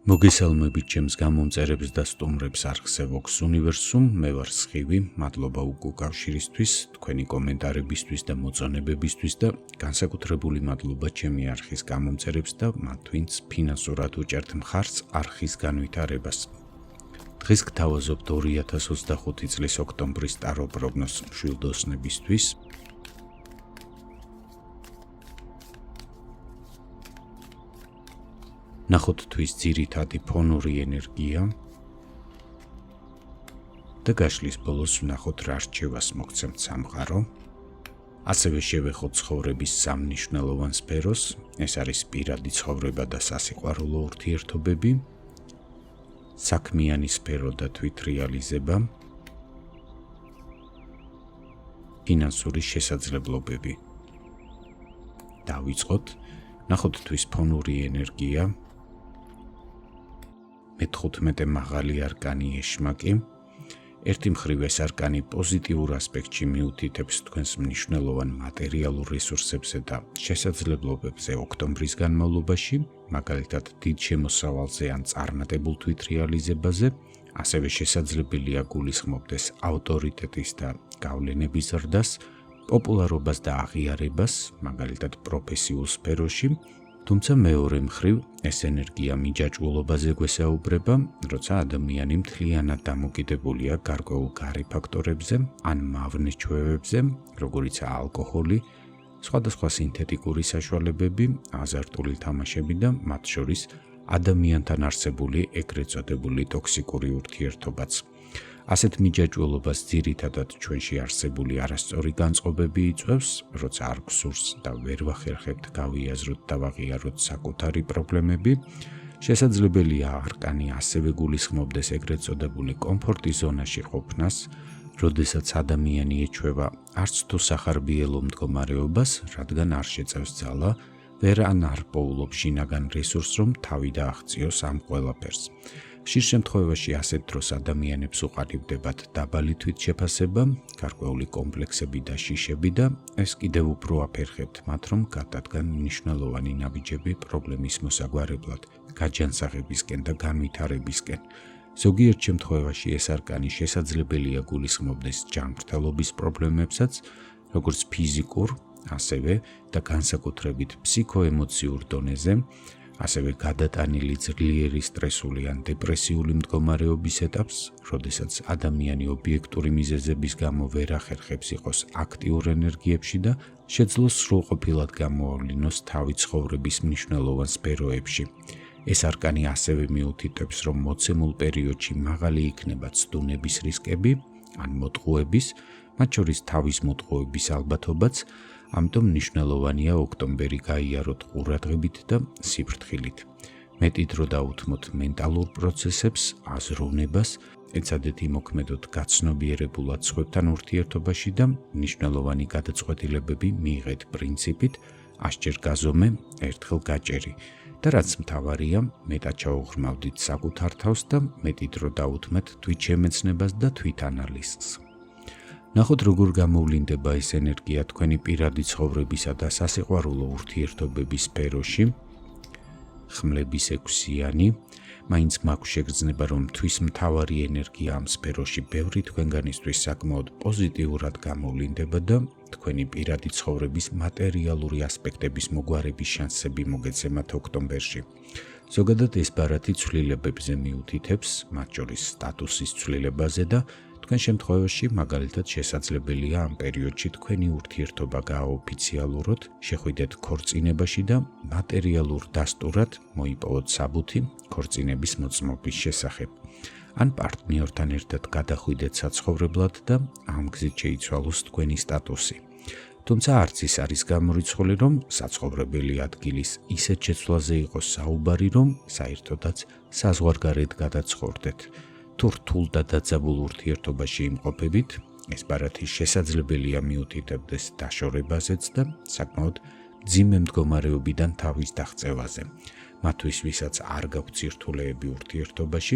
მოგესალმებით ჩემს გამომწერებს და სტუმრებს არხზე Vox Universum, მე ვარ სხივი, მადლობა უკავშირისთვის, თქვენი კომენტარებისთვის და მოწონებებისთვის და განსაკუთრებული მადლობა ჩემი არხის გამომწერებს და მათ ვინც ფინანსურად უჭერთ მხარს არხის განვითარებას. დღეს გთავაზობთ 2025 წლის ოქტომბრის ტარო პროგნოზს მშვილდოსნებისთვის. ნახოთ თვის ძირითადი ფონური ენერგია და გაშლის ბოლოს ვნახოთ რა რჩევას მოგცემთ სამყარო. ასევე შევეხოთ ცხოვრების სამნიშნელოვან სფეროს, ეს არის პირადი ცხოვრება და სასიყვარულო ურთიერთობები, საქმიანი სფერო და თვითრეალიზება, ფინანსური შესაძლებლობები. დავიწყოთ, ნახოთ თვის ფონური ენერგია. მე-15 მაღალი არკანი ეშმაკი. ერთი მხრივ ეს არკანი პოზიტიურ ასპექტში მიუთითებს თქვენს მნიშვნელოვან მატერიალურ რესურსებზე და შესაძლებლობებზე ოქტომბრის განმავლობაში, მაგალითად დიდ შემოსავალზე ან წარმატებულ თვითრეალიზებაზე, ასევე შესაძლებელია გულისხმობდეს ავტორიტეტის და გავლენების ზრდას, პოპულარობას და აღიარებას, მაგალითად პროფესიულ სფეროში. თუმცა მეორე მხრივ ეს ენერგია მიჯაჭვულობაზე გვესაუბრება, როცა ადამიანი მთლიანად დამოკიდებულია გარკვეულ გარე ფაქტორებზე ან მავნეს ჩვევებზე, როგორიცაა ალკოჰოლი, სხვადასხვა სინთეტიკური საშუალებები, აზარტული თამაშები და მათ შორის ადამიანთან არსებული ეგრეთ წოდებული ტოქსიკური ურთიერთობაც. ასეთ მიჯაჭვულობას ძირითადად ჩვენში არსებული არასწორი განწყობები იწვევს, როცა არ გვსურს და ვერ ვახერხებთ გავიაზროთ და ვაღიაროთ საკუთარი პრობლემები. შესაძლებელია არკანი ასევე გულისხმობდეს ეგრეთ წოდებული კომფორტის ზონაში ყოფნას, როდესაც ადამიანი ეჩვევა არც თუ სახარბიელო მდგომარეობას, რადგან არ შეწევს ძალა, ვერ ან არ პოულობს შინაგან რესურსს, რომ თავი დააღწიოს ამ ყველაფერს. ხშირ შემთხვევაში ასეთ დროს ადამიანებს უყალიბდებათ დაბალი თვითშეფასება, გარკვეული კომპლექსები და შიშები და ეს კიდევ უფრო აფერხებთ მათ, რომ გადადგან მნიშვნელოვანი ნაბიჯები პრობლემის მოსაგვარებლად, გაჯანსაღებისკენ და განვითარებისკენ. ზოგიერთ შემთხვევაში ეს არკანი შესაძლებელია გულისხმობდეს ჯანმრთელობის პრობლემებსაც, როგორც ფიზიკურ, ასევე და განსაკუთრებით ფსიქოემოციურ დონეზე, ასევე გადატანილი ძლიერი სტრესული ან დეპრესიული მდგომარეობის ეტაპს, როდესაც ადამიანი ობიექტური მიზეზების გამო ვერ ახერხებს იყოს აქტიურ ენერგიებში და შეძლოს სრულყოფილად გამოავლინოს თავი ცხოვრების მნიშვნელოვან სფეროებში. ეს არკანი ასევე მიუთითებს, რომ მოცემულ პერიოდში მაღალი იქნება ცდუნების რისკები ან მოტყუების, მათ შორის თავის მოტყუების ალბათობაც, ამიტომ მნიშვნელოვანია ოქტომბერი გაიაროთ ყურადღებით და სიფრთხილით. მეტი დრო დაუთმოთ მენტალურ პროცესებს, აზროვნებას, ეცადეთ იმოქმედოთ გაცნობიერებულად სხვებთან ურთიერთობაში და მნიშვნელოვანი გადაწყვეტილებები მიიღეთ პრინციპით ასჯერ გაზომე, ერთხელ გაჭერი. და რაც მთავარია, მეტად ჩაუღრმავდით საკუთარ თავს და მეტი დრო დაუთმეთ თვითშემეცნებას და თვითანალიზს. ნახოთ როგორ გამოვლინდება ეს ენერგია თქვენი პირადი ცხოვრებისა და სასიყვარულო ურთიერთობების სფეროში. ხმლების 6-იანი, მაინც მაქვს შეგრძნება, რომ თვის მთავარი ენერგია ამ სფეროში ბევრი თქვენგანისთვის საკმაოდ პოზიტიურად გამოვლინდება და თქვენი პირადი ცხოვრების მატერიალური ასპექტების მოგვარების შანსები მოგეცემათ ოქტომბერში. ზოგადად ეს ბარათი ცვლილებებზე მიუთითებს, მათ შორის სტატუსის ცვლილებაზე და თქვენ შემთხვევაში მაგალითად შესაძლებელია ამ პერიოდში თქვენი ურთიერთობა გააოფიციალუროთ, შეხვიდეთ ქორწინებაში და მატერიალურ დასტურად მოიპოვოთ საბუთი ქორწინების მოწმობის შესახებ. ან პარტნიორთან ერთად გადახვიდეთ საცხოვრებლად და ამ გზით შეიცვალოს თქვენი სტატუსი. თუმცა არც ის არის გამორიცხული, რომ საცხოვრებელი ადგილის ისეთ შეცვლაზე იყოს საუბარი, რომ საერთოდაც საზღვარგარეთ გადაცხოვრდეთ. თუ რთულ და დაძაბულ ურთიერთობაში იმყოფებით, ეს ბარათი შესაძლებელია მიუთითებდეს დაშორებაზეც და საკმაოდ მძიმე მდგომარეობიდან თავის დაღწევაზე. მათთვის, ვისაც არ გაქვთ სირთულეები ურთიერთობაში,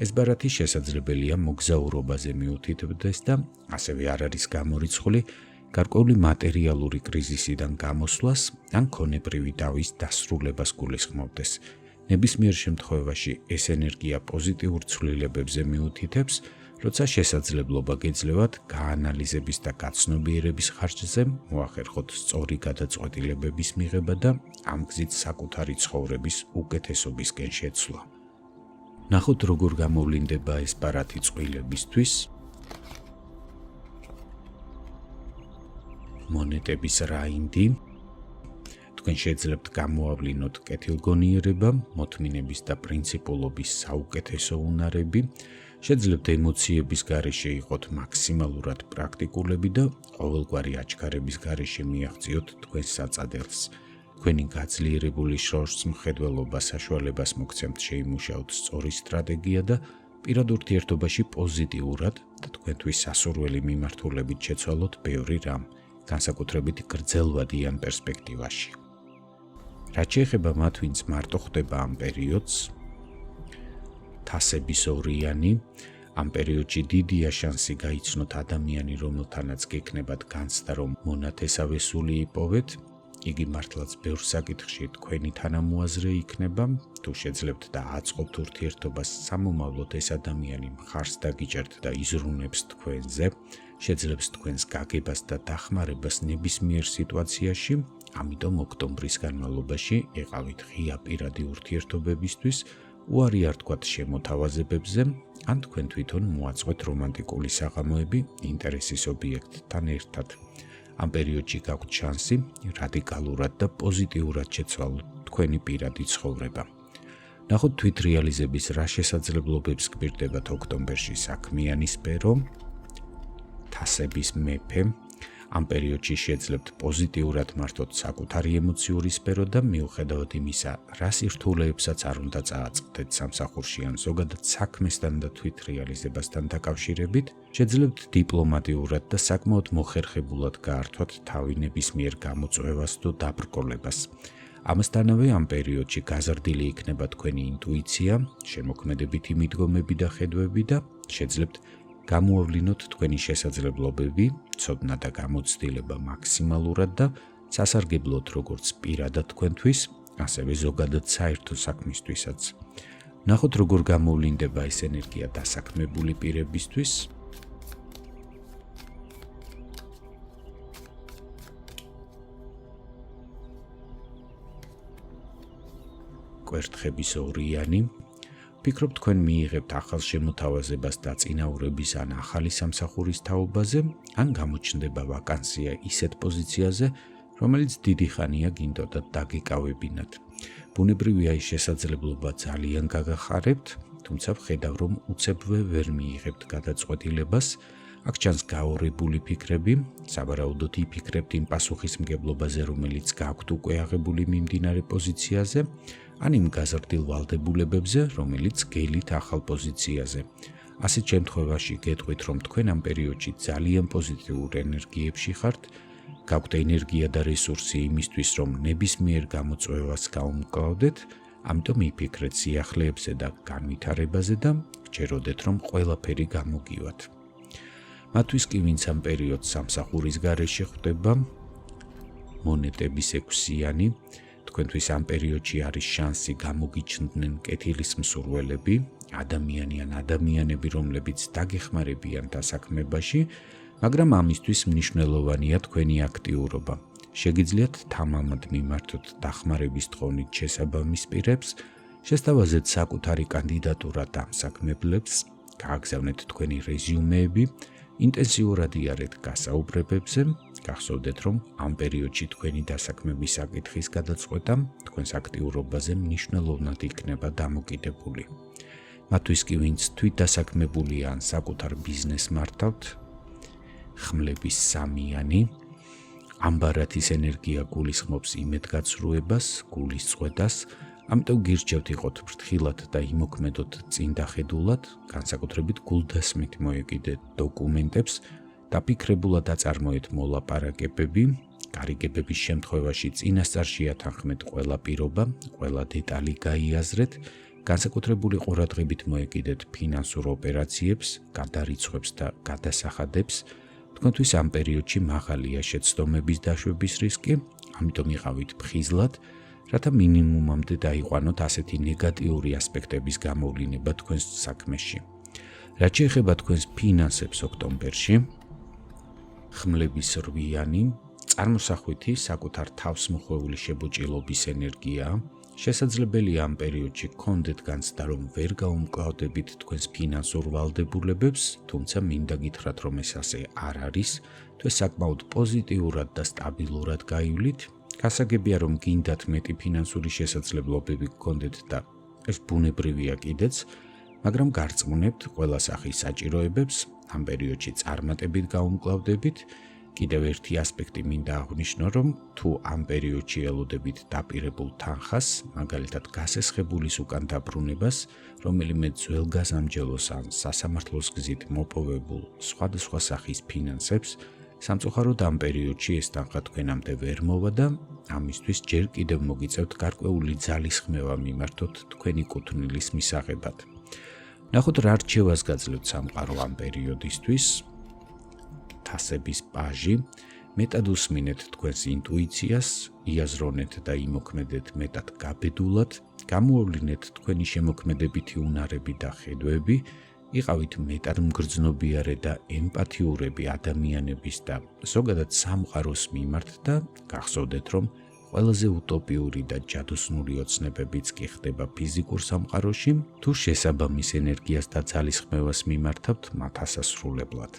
ეს ბარათი შესაძლებელია მოგზაურობაზე მიუთითებდეს და ასევე არ არის გამორიცხული გარკვეული მატერიალური კრიზისიდან გამოსვლას ან ქონებრივი დავის დასრულებას გულისხმობდეს. ნებისმიერ შემთხვევაში ეს ენერგია პოზიტიურ ცვლილებებზე მიუთითებს, როცა შესაძლებლობა გეძლევათ გაანალიზების და გაცნობიერების ხარჯზე მოახერხოთ სწორი გადაწყვეტილებების მიღება და ამ გზით საკუთარი ცხოვრების უკეთესობისკენ შეცვლა. ნახოთ, როგორ გამოვლინდება ეს ბარათი წყვილებისთვის. მონეტების რაინდი. თქვენ შეძლებთ გამოავლინოთ კეთილგონიერება, მოთმინების და პრინციპულობის საუკეთესო უნარები, შეძლებთ ემოციების გარეშე იყოთ მაქსიმალურად პრაქტიკულები და ყოველგვარი აჩქარების გარეშე მიაღწიოთ თქვენს საწადელს. თქვენი გაძლიერებული შრომსმხედველობა საშუალებას მოგცემთ შეიმუშაოთ სწორი სტრატეგია და პირად ურთიერთობაში პოზიტიურად და თქვენთვის სასურველი მიმართულებით შეცვალოთ ბევრი რამ, განსაკუთრებით გრძელვადიან პერსპექტივაში. რაც შეეხება მათ, ვინც მარტო ხდება ამ პერიოდს, თასების ორიანი, ამ პერიოდში დიდია შანსი გაიცნოთ ადამიანი, რომელთანაც გექნებათ განცდა, რომ მონათესავე სული იპოვეთ. იგი მართლაც ბევრ საკითხში თქვენი თანამოაზრე იქნება. თუ შეძლებთ და აწყობთ ურთიერთობას, სამომავლოდ ეს ადამიანი მხარს დაგიჭერთ და იზრუნებს თქვენზე, შეძლებს თქვენს გაგებას და დახმარებას ნებისმიერ სიტუაციაში. ამიტომ ოქტომბრის განმავლობაში ეყავით ღია პირადი ურთიერთობებისთვის, უარი არ თქვათ შემოთავაზებებზე, ან თქვენ თვითონ მოაწყვეთ რომანტიკული საღამოები ინტერესის ობიექტთან ერთად. ამ პერიოდში გაქვთ შანსი რადიკალურად და პოზიტიურად შეცვალოთ თქვენი პირადი ცხოვრება. ნახოთ თვითრეალიზების რა შესაძლებლობებს გპირდებათ ოქტომბერში საქმიანი სფერო, თასების მეფე. ამ პერიოდში შეძლებთ პოზიტიურად მართოთ საკუთარი ემოციური სფერო და მიუხედავად იმისა, რა სირთულეებსაც არ უნდა წააწყდეთ სამსახურში ან ზოგადად საქმესთან და თვითრეალიზებასთან დაკავშირებით, შეძლებთ დიპლომატიურად და საკმაოდ მოხერხებულად გაართვათ თავი ნებისმიერ გამოწვევას თუ დაბრკოლებას. ამასთანავე ამ პერიოდში გაზრდილი იქნება თქვენი ინტუიცია, შემოქმედებითი მიდგომები და ხედვები და შეძლებთ გამოავლინოთ თქვენი შესაძლებლობები, ცოდნა და გამოცდილება მაქსიმალურად და სასარგებლოდ როგორც პირადად თქვენთვის, ასევე ზოგადად საერთო საქმისთვისაც. ნახოთ, როგორ გამოვლინდება ეს ენერგია დასაქმებული პირებისთვის. კვერთხების ორიანი. ფიქრობ, თქვენ მიიღებთ ახალ შემოთავაზებას დაწინაურების ან ახალი სამსახურის თაობაზე, ან გამოჩნდება ვაკანსია ისეთ პოზიციაზე, რომელიც დიდი ხანია გინდოდათ დაგეკავებინათ. ბუნებრივია ის შესაძლებლობა ძალიან გაგახარებთ, თუმცა ვხედავ, რომ უცებვე ვერ მიიღებთ გადაწყვეტილებას. აქ ჩანს გაორებული ფიქრები, სავარაუდოდ იფიქრებთ იმ პასუხისმგებლობაზე, რომელიც გაქვთ უკვე აღებული მიმდინარე პოზიციაზე, ან იმ გაზრდილ ვალდებულებებზე, რომელიც გელით ახალ პოზიციაზე. ასეთ შემთხვევაში გეტყვით, რომ თქვენ ამ პერიოდში ძალიან პოზიტიურ ენერგიებში ხართ, გაქვთ ენერგია და რესურსი იმისთვის, რომ ნებისმიერ გამოწვევას გაუმკლავდეთ, ამიტომ იფიქრეთ სიახლეებზე და განვითარებაზე და გჯეროდეთ, რომ ყველაფერი გამოგივათ. მათთვის კი, ვინც ამ პერიოდს სამსახურის გარეშე ხვდება, მონეტების 6-იანი, თქვენთვის ამ პერიოდში არის შანსი გამოგიჩნდნენ კეთილის მსურველები, ადამიანი ან ადამიანები, რომლებიც დაგეხმარებიან დასაქმებაში, მაგრამ ამისთვის მნიშვნელოვანია თქვენი აქტიურობა. შეგიძლიათ თამამად მიმართოთ დახმარების თხოვნით შესაბამის პირებს, შესთავაზეთ საკუთარი კანდიდატურა დამსაქმებლებს, გააგზავნეთ თქვენი რეზიუმეები, ინტენსიურად იარეთ გასაუბრებებზე, გახსოვდეთ, რომ ამ პერიოდში თქვენი დასაქმების საკითხის გადაწყვეტა თქვენს აქტიურობაზე მნიშვნელოვნად იქნება დამოკიდებული. მათთვის კი, ვინც თვითდასაქმებულია ან საკუთარ ბიზნესს მართავთ, ხმლების 3-იანი, ამ ბარათის ენერგია გულისხმობს იმედგაცრუებას, გულის წყვეტას, ამიტომ გირჩევთ იყოთ ფრთხილად და იმოქმედოთ წინდახედულად, განსაკუთრებით გულდასმით მოეკიდეთ დოკუმენტებს, დაფიქრებულად აწარმოეთ მოლაპარაკებები, გარიგებების შემთხვევაში წინასწარ შეათანხმეთ ყველა პირობა, ყველა დეტალი გაიაზრეთ, განსაკუთრებული ყურადღებით მოეკიდეთ ფინანსურ ოპერაციებს, გადარიცხვებს და გადასახადებს. თქვენთვის ამ პერიოდში მაღალია შეცდომების დაშვების რისკი, ამიტომ იყავით ფხიზლად რათა მინიმუმამდე დაიყვანოთ ასეთი ნეგატიური ასპექტების გამოვლინება თქვენს საქმეში. რაც შეეხება თქვენს ფინანსებს ოქტომბერში, ხმლების რვიანი, წარმოსახვითი საკუთარ თავსმოხვეული შებოჭილობის ენერგიაა. შესაძლებელია ამ პერიოდში გქონდეთ განცდა, რომ ვერ გაუმკლავდებით თქვენს ფინანსურ ვალდებულებებს, თუმცა მინდა გითხრათ, რომ ეს ასე არ არის. თუ საკმაოდ პოზიტიურად და სტაბილურად გაივლით, გასაგებია, რომ გინდათ მეტი ფინანსური შესაძლებლობები გქონდეთ და ეს ბუნებრივია კიდეც, მაგრამ გარწმუნებთ ყველა სახის საჭიროებებს, ამ პერიოდში წარმატებით გაუმკლავდებით. კიდევ ერთი ასპექტი მინდა აღვნიშნო, რომ თუ ამ პერიოდში ელოდებით დაპირებულ თანხას, მაგალითად გასესხებულის უკან დაბრუნებას, რომელიმე ძველგაზამჯელოს ან სასამართლოს გზით მოპოვებულ სხვადასხვა სახის ფინანსებს, სამწუხაროდ ამ პერიოდში ეს თანხა თქვენამდე ვერ მოვა და ამისთვის ჯერ კიდევ მოგიწევთ გარკვეული ძალისხმევა მიმართოთ თქვენი კუთვნილის მისაღებად. ნახოთ რა რჩევას გაძლევთ სამყარო ამ პერიოდისთვის. თასების პაჟი, მეტად უსმინეთ თქვენს ინტუიციას, იაზრონეთ და იმოქმედეთ მეტად გაბედულად, გამოავლინეთ თქვენი შემოქმედებითი უნარები და ხედვები, იყავით მეტად მგრძნობიარე და ემპათიურები ადამიანების და ზოგადად სამყაროს მიმართ და გახსოვდეთ, რომ ყველაზე უტოპიური და ჯადოსნური ოცნებებიც კი ხდება ფიზიკურ სამყაროში, თუ შესაბამის ენერგიას და ძალისხმევას მიმართავთ მათ ასასრულებლად.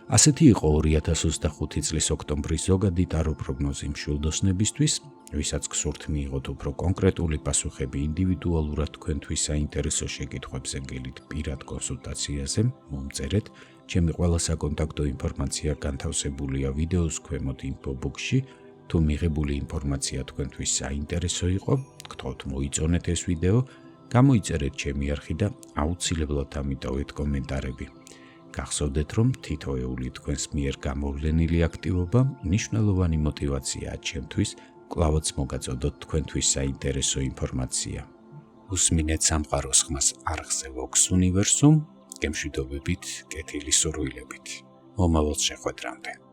ასეთი იყო 2025 წლის ოქტომბრის ზოგადი ტარო პროგნოზი მშვილდოსნებისთვის, ვისაც გსურთ მიიღოთ უფრო კონკრეტული პასუხები ინდივიდუალურად თქვენთვის საინტერესო შეკითხვებზე გელით პირად კონსულტაციაზე, მომწერეთ. ჩემი ყველა საკონტაქტო ინფორმაცია განთავსებულია ვიდეოს ქვემოთ ინფობოქსში. თუ მიღებული ინფორმაცია თქვენთვის საინტერესო იყო, გთხოვთ მოიწონეთ ეს ვიდეო, გამოიწერეთ ჩემი არხი და აუცილებლად ამიტოვეთ კომენტარები. გახსოვდეთ, რომ თითოეული თქვენს მიერ გამოვლენილი აქტივობა მნიშვნელოვანი მოტივაციაა ჩემთვის, კვლავაც მოგაწოდოთ თქვენთვის საინტერესო ინფორმაცია. უსმინეთ სამყაროს ხმას არხზე Vox Universum, გემშვიდობებით, კეთილი სურვილებით. მომავალ შეხვედრამდე.